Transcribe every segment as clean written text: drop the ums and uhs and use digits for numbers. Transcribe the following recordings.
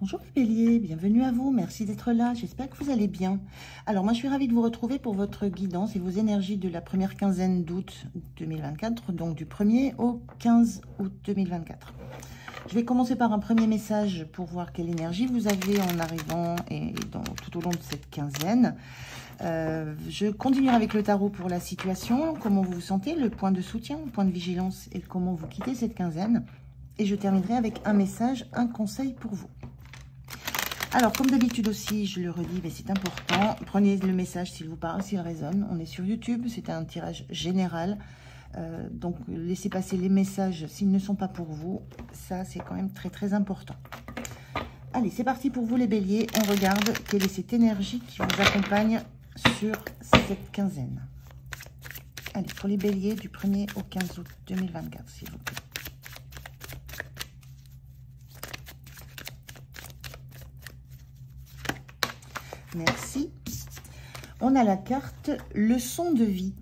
Bonjour les béliers, bienvenue à vous, merci d'être là, j'espère que vous allez bien. Alors moi je suis ravie de vous retrouver pour votre guidance et vos énergies de la première quinzaine d'août 2024, donc du 1er au 15 août 2024. Je vais commencer par un premier message pour voir quelle énergie vous avez en arrivant et tout au long de cette quinzaine. Je continuerai avec le tarot pour la situation, comment vous vous sentez, le point de soutien, le point de vigilance et comment vous quittez cette quinzaine. Et je terminerai avec un message, un conseil pour vous. Alors, comme d'habitude aussi, je le redis, mais c'est important, prenez le message s'il vous parle, s'il résonne. On est sur YouTube, c'est un tirage général. Donc, laissez passer les messages s'ils ne sont pas pour vous. Ça, c'est quand même très, très important. Allez, c'est parti pour vous les béliers. On regarde quelle est cette énergie qui vous accompagne sur cette quinzaine. Allez, pour les béliers du 1er au 15 août 2024, s'il vous plaît. Merci. On a la carte leçon de vie.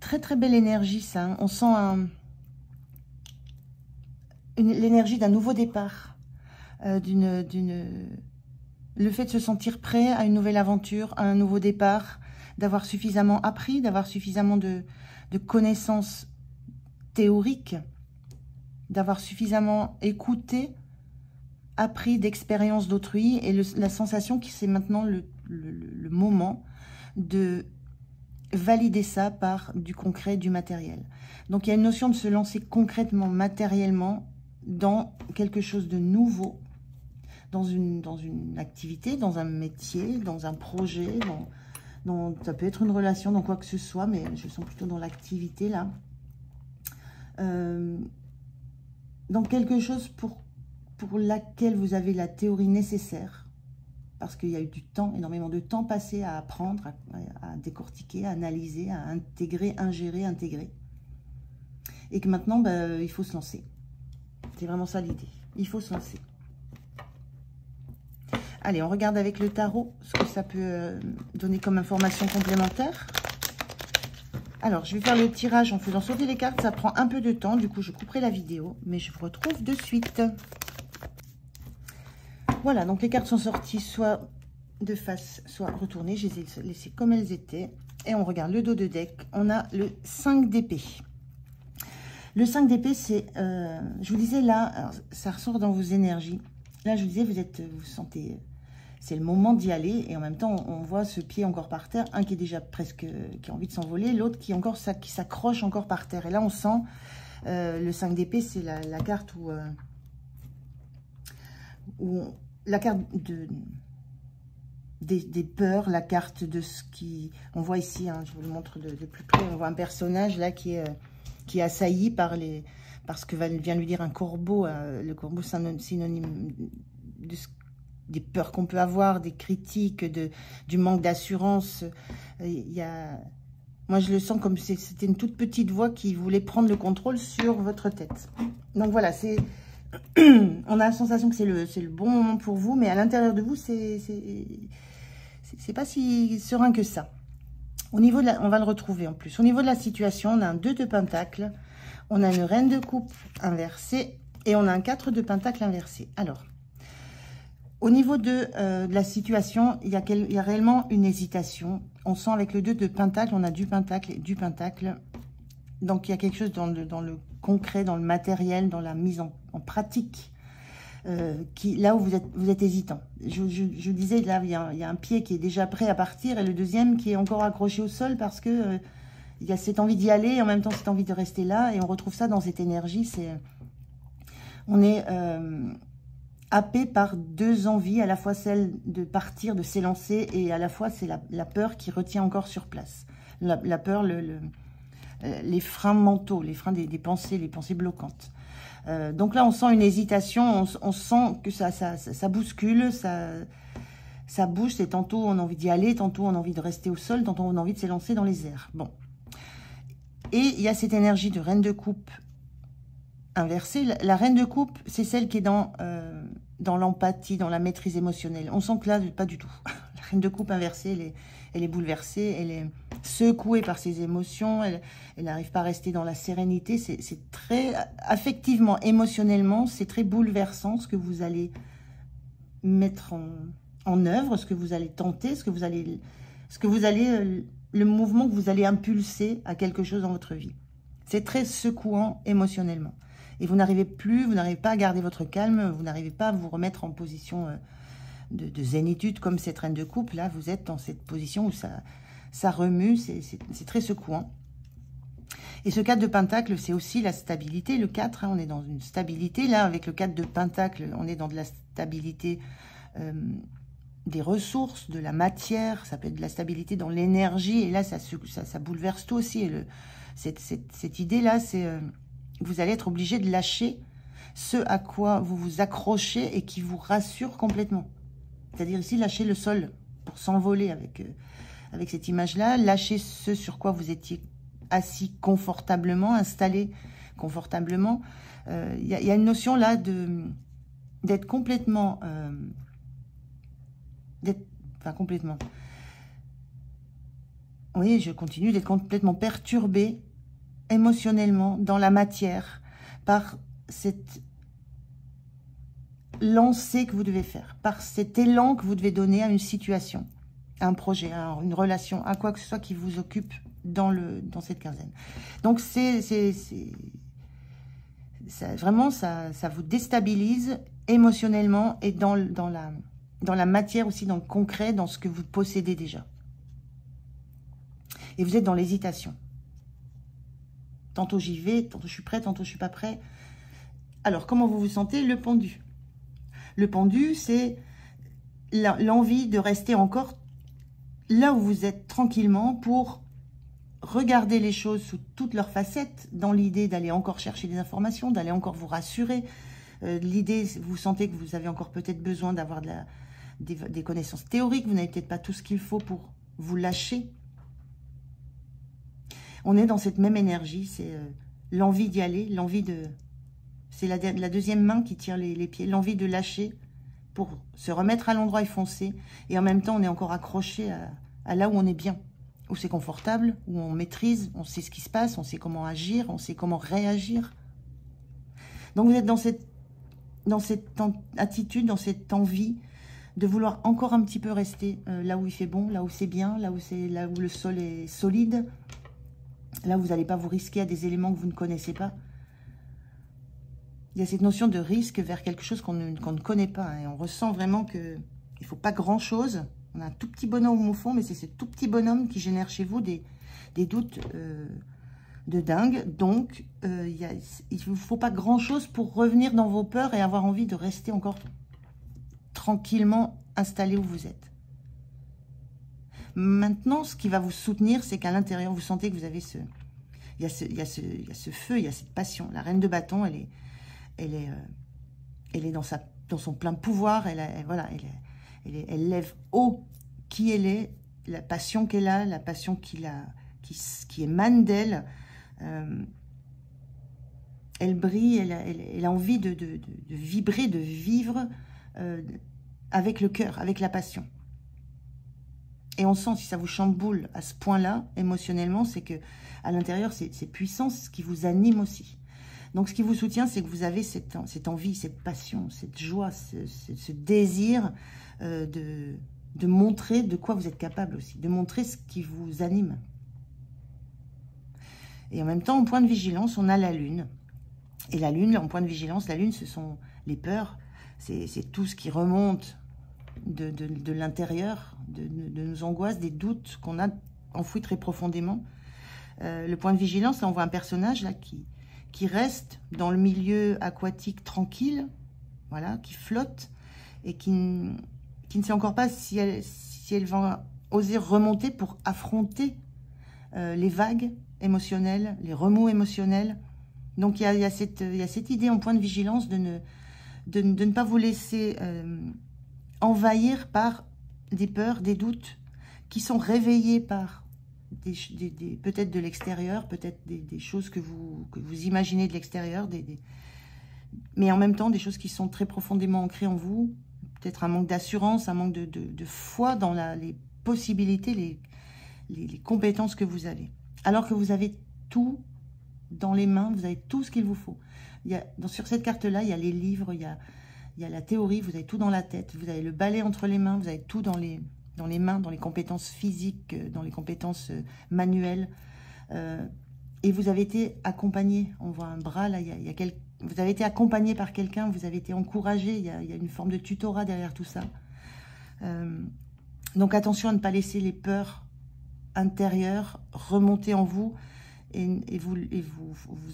Très très belle énergie ça. Hein. On sent l'énergie d'un nouveau départ. Le fait de se sentir prêt à une nouvelle aventure, à un nouveau départ, d'avoir suffisamment appris, d'avoir suffisamment de connaissances théoriques, d'avoir suffisamment écouté, appris d'expérience d'autrui et la sensation que c'est maintenant le moment de valider ça par du concret, du matériel. Donc il y a une notion de se lancer concrètement, matériellement dans quelque chose de nouveau, dans une activité, dans un métier, dans un projet, ça peut être une relation, dans quoi que ce soit, mais je sens plutôt dans l'activité là. Dans quelque chose pour laquelle vous avez la théorie nécessaire, parce qu'il y a eu du temps, énormément de temps passé à apprendre, à décortiquer, à analyser, à intégrer, ingérer, intégrer. Et que maintenant, il faut se lancer. C'est vraiment ça l'idée. Il faut se lancer. Allez, on regarde avec le tarot ce que ça peut donner comme information complémentaire. Alors, je vais faire le tirage en faisant sauter les cartes. Ça prend un peu de temps, du coup, je couperai la vidéo, mais je vous retrouve de suite. Voilà, donc les cartes sont sorties soit de face, soit retournées. Je les ai laissées comme elles étaient. Et on regarde le dos de deck. On a le 5 d'épée. Le 5 d'épée, c'est, je vous disais là, alors, ça ressort dans vos énergies. Là, je vous disais, vous sentez, c'est le moment d'y aller. Et en même temps, on voit ce pied encore par terre. Un qui est déjà presque, qui a envie de s'envoler. L'autre qui s'accroche encore par terre. Et là, on sent, le 5 d'épée, c'est la carte la carte des peurs, la carte de ce qui... On voit ici, hein, je vous le montre de plus près, on voit un personnage là qui est assailli par ce que vient lui dire un corbeau. Le corbeau, c'est un synonyme des peurs qu'on peut avoir, des critiques, du manque d'assurance. Moi, je le sens comme si c'était une toute petite voix qui voulait prendre le contrôle sur votre tête. Donc voilà, c'est... On a la sensation que c'est le bon moment pour vous, mais à l'intérieur de vous, c'est pas si serein que ça. Au niveau de on va le retrouver en plus. Au niveau de la situation, on a un 2 de pentacle, on a une reine de coupe inversée et on a un 4 de pentacle inversé. Alors, au niveau de la situation, il y a réellement une hésitation. On sent avec le 2 de pentacle, on a du pentacle et du pentacle. Donc, il y a quelque chose dans le concret, dans le matériel, dans la mise en pratique, là où vous êtes hésitant. Je disais, là, il y a un pied qui est déjà prêt à partir et le deuxième qui est encore accroché au sol parce que il y a cette envie d'y aller et en même temps cette envie de rester là. Et on retrouve ça dans cette énergie. On est happé par deux envies, à la fois celle de partir, de s'élancer, et à la fois c'est la peur qui retient encore sur place. La peur, les freins mentaux, les freins des pensées, les pensées bloquantes. Donc là, on sent une hésitation, on sent que ça bouscule, ça bouge, c'est tantôt on a envie d'y aller, tantôt on a envie de rester au sol, tantôt on a envie de s'élancer dans les airs. Bon. Et il y a cette énergie de reine de coupe inversée. La reine de coupe, c'est celle qui est dans l'empathie, dans la maîtrise émotionnelle. On sent que là, pas du tout. La reine de coupe inversée, elle est bouleversée, elle est secouée par ses émotions, elle n'arrive pas à rester dans la sérénité. C'est très, affectivement, émotionnellement, c'est très bouleversant ce que vous allez mettre en œuvre, ce que vous allez tenter, le mouvement que vous allez impulser à quelque chose dans votre vie. C'est très secouant émotionnellement. Et vous n'arrivez pas à garder votre calme, vous n'arrivez pas à vous remettre en position de zénitude comme cette reine de coupe. Là, vous êtes dans cette position où ça remue, c'est très secouant. Et ce 4 de Pentacle, c'est aussi la stabilité. Le 4, hein, on est dans une stabilité. Là, avec le 4 de Pentacle, on est dans de la stabilité des ressources, de la matière. Ça peut être de la stabilité dans l'énergie. Et là, ça bouleverse tout aussi. Et cette idée-là, c'est vous allez être obligé de lâcher ce à quoi vous vous accrochez et qui vous rassure complètement. C'est-à-dire ici, lâcher le sol pour s'envoler avec cette image-là. Lâcher ce sur quoi vous étiez assis confortablement, installé confortablement. Il y a une notion là d'être complètement... complètement... Oui, je continue d'être complètement perturbé émotionnellement dans la matière par cette lancée que vous devez faire, par cet élan que vous devez donner à une situation, à un projet, à une relation, à quoi que ce soit qui vous occupe dans cette quinzaine. Donc, vraiment, ça vous déstabilise émotionnellement et dans la matière aussi, dans le concret, dans ce que vous possédez déjà. Et vous êtes dans l'hésitation. Tantôt j'y vais, tantôt je suis prêt, tantôt je suis pas prêt. Alors, comment vous vous sentez? Le pendu. Le pendu, c'est l'envie de rester encore là où vous êtes tranquillement pour regarder les choses sous toutes leurs facettes, dans l'idée d'aller encore chercher des informations, d'aller encore vous rassurer. L'idée, vous sentez que vous avez encore peut-être besoin d'avoir des connaissances théoriques, vous n'avez peut-être pas tout ce qu'il faut pour vous lâcher. On est dans cette même énergie, c'est l'envie d'y aller, l'envie de... C'est la deuxième main qui tire les pieds, l'envie de lâcher pour se remettre à l'endroit et foncer. Et en même temps, on est encore accroché à là où on est bien, où c'est confortable, où on maîtrise, on sait ce qui se passe, on sait comment agir, on sait comment réagir. Donc vous êtes dans cette attitude, dans cette envie de vouloir encore un petit peu rester là où il fait bon, là où c'est bien, là où le sol est solide, là où vous n'allez pas vous risquer à des éléments que vous ne connaissez pas. Il y a cette notion de risque vers quelque chose qu'on ne connaît pas. Hein, et on ressent vraiment qu'il ne faut pas grand-chose. On a un tout petit bonhomme au fond, mais c'est ce tout petit bonhomme qui génère chez vous des doutes de dingue. Donc, il ne faut pas grand-chose pour revenir dans vos peurs et avoir envie de rester encore tranquillement installé où vous êtes. Maintenant, ce qui va vous soutenir, c'est qu'à l'intérieur, vous sentez que vous avez il y a ce feu, il y a cette passion. La reine de bâton, elle est dans son plein pouvoir. Elle lève haut qui elle est, la passion qu'elle a, la passion qui émane d'elle. Elle brille, elle a envie de vibrer, de vivre avec le cœur, avec la passion. Et on sent, si ça vous chamboule à ce point-là, émotionnellement, c'est que à l'intérieur, c'est puissant, c'est ce qui vous anime aussi. Donc, ce qui vous soutient, c'est que vous avez cette envie, cette passion, cette joie, ce désir de montrer de quoi vous êtes capable aussi, de montrer ce qui vous anime. Et en même temps, en point de vigilance, on a la lune. Et la lune, en point de vigilance, la lune, ce sont les peurs, c'est tout ce qui remonte de l'intérieur, de nos angoisses, des doutes qu'on a enfouis très profondément. Le point de vigilance, là, on voit un personnage là qui reste dans le milieu aquatique tranquille, voilà, qui flotte et qui ne sait encore pas si elle va oser remonter pour affronter les vagues émotionnelles, les remous émotionnels. Donc il y a cette idée en point de vigilance de ne pas vous laisser envahir par des peurs, des doutes qui sont réveillés par peut-être de l'extérieur, peut-être des choses que vous imaginez de l'extérieur, mais en même temps des choses qui sont très profondément ancrées en vous, peut-être un manque d'assurance, un manque de foi dans les possibilités, les compétences que vous avez. Alors que vous avez tout dans les mains, vous avez tout ce qu'il vous faut. Sur cette carte-là, il y a les livres, il il y a la théorie, vous avez tout dans la tête, vous avez le balai entre les mains, vous avez tout dans les mains, dans les compétences physiques, dans les compétences manuelles. Et vous avez été accompagné, on voit un bras là, vous avez été accompagné par quelqu'un, vous avez été encouragé, il y a une forme de tutorat derrière tout ça. Donc attention à ne pas laisser les peurs intérieures remonter en vous et vous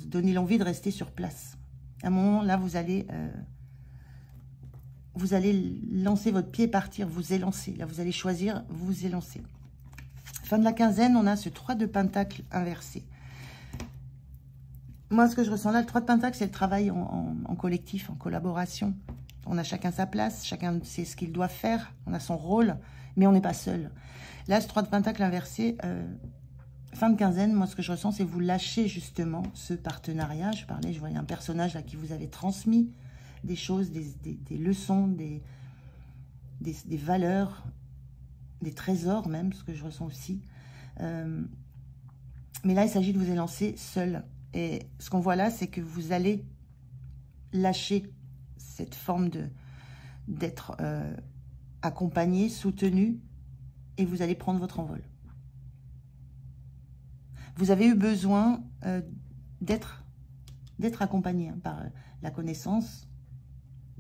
donner l'envie de rester sur place. À un moment là, vous allez lancer votre pied, partir, vous élancer. Là, vous allez choisir, vous élancer. Fin de la quinzaine, on a ce 3 de Pentacle inversé. Moi, ce que je ressens là, le 3 de Pentacle, c'est le travail en collectif, en collaboration. On a chacun sa place, chacun sait ce qu'il doit faire, on a son rôle, mais on n'est pas seul. Là, ce 3 de Pentacle inversé, fin de quinzaine, moi, ce que je ressens, c'est vous lâchez justement ce partenariat. Je voyais un personnage là qui vous avait transmis des choses, des leçons, des valeurs, des trésors même, ce que je ressens aussi. Mais là, il s'agit de vous élancer seul. Et ce qu'on voit là, c'est que vous allez lâcher cette forme d'être accompagné, soutenu, et vous allez prendre votre envol. Vous avez eu besoin d'être accompagné par la connaissance,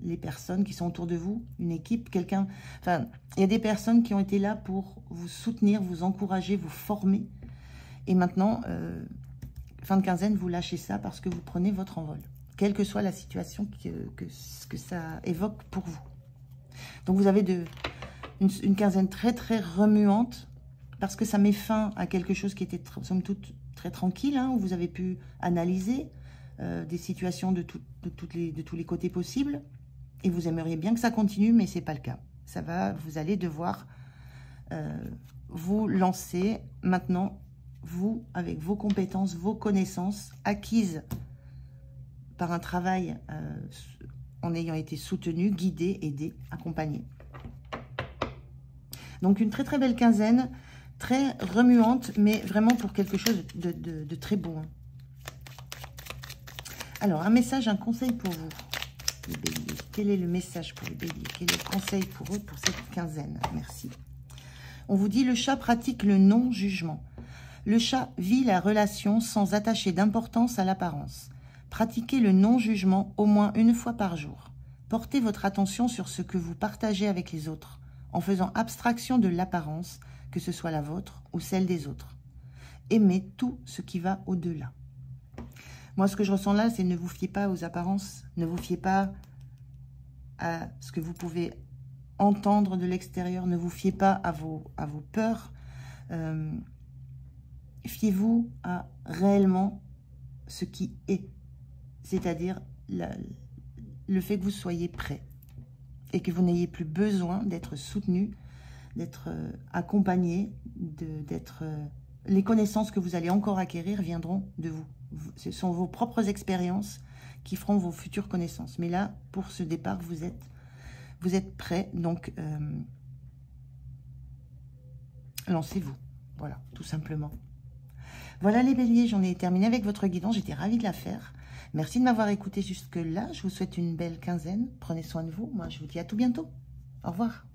les personnes qui sont autour de vous, une équipe, quelqu'un. Enfin, il y a des personnes qui ont été là pour vous soutenir, vous encourager, vous former. Et maintenant, fin de quinzaine, vous lâchez ça parce que vous prenez votre envol. Quelle que soit la situation que ça évoque pour vous. Donc vous avez une quinzaine très très remuante parce que ça met fin à quelque chose qui était somme toute très tranquille, hein, où vous avez pu analyser des situations de tous les côtés possibles. Et vous aimeriez bien que ça continue, mais ce n'est pas le cas. Vous allez devoir vous lancer maintenant, vous, avec vos compétences, vos connaissances acquises par un travail en ayant été soutenu, guidé, aidé, accompagné. Donc une très très belle quinzaine, très remuante, mais vraiment pour quelque chose de très beau. Hein. Alors, un message, un conseil pour vous, les béliers. Quel est le message pour les béliers? Quel est le conseil pour eux pour cette quinzaine? Merci. On vous dit, le chat pratique le non-jugement. Le chat vit la relation sans attacher d'importance à l'apparence. Pratiquez le non-jugement au moins une fois par jour. Portez votre attention sur ce que vous partagez avec les autres, en faisant abstraction de l'apparence, que ce soit la vôtre ou celle des autres. Aimez tout ce qui va au-delà. Moi, ce que je ressens là, c'est ne vous fiez pas aux apparences, ne vous fiez pas à ce que vous pouvez entendre de l'extérieur, ne vous fiez pas à vos peurs. Fiez-vous à réellement ce qui est, c'est-à-dire le fait que vous soyez prêt et que vous n'ayez plus besoin d'être soutenu, d'être accompagné, les connaissances que vous allez encore acquérir viendront de vous. Ce sont vos propres expériences qui feront vos futures connaissances. Mais là, pour ce départ, vous êtes prêt, donc lancez-vous. Voilà, tout simplement. Voilà les béliers, j'en ai terminé avec votre guidance. J'étais ravie de la faire. Merci de m'avoir écouté jusque-là. Je vous souhaite une belle quinzaine. Prenez soin de vous. Moi, je vous dis à tout bientôt. Au revoir.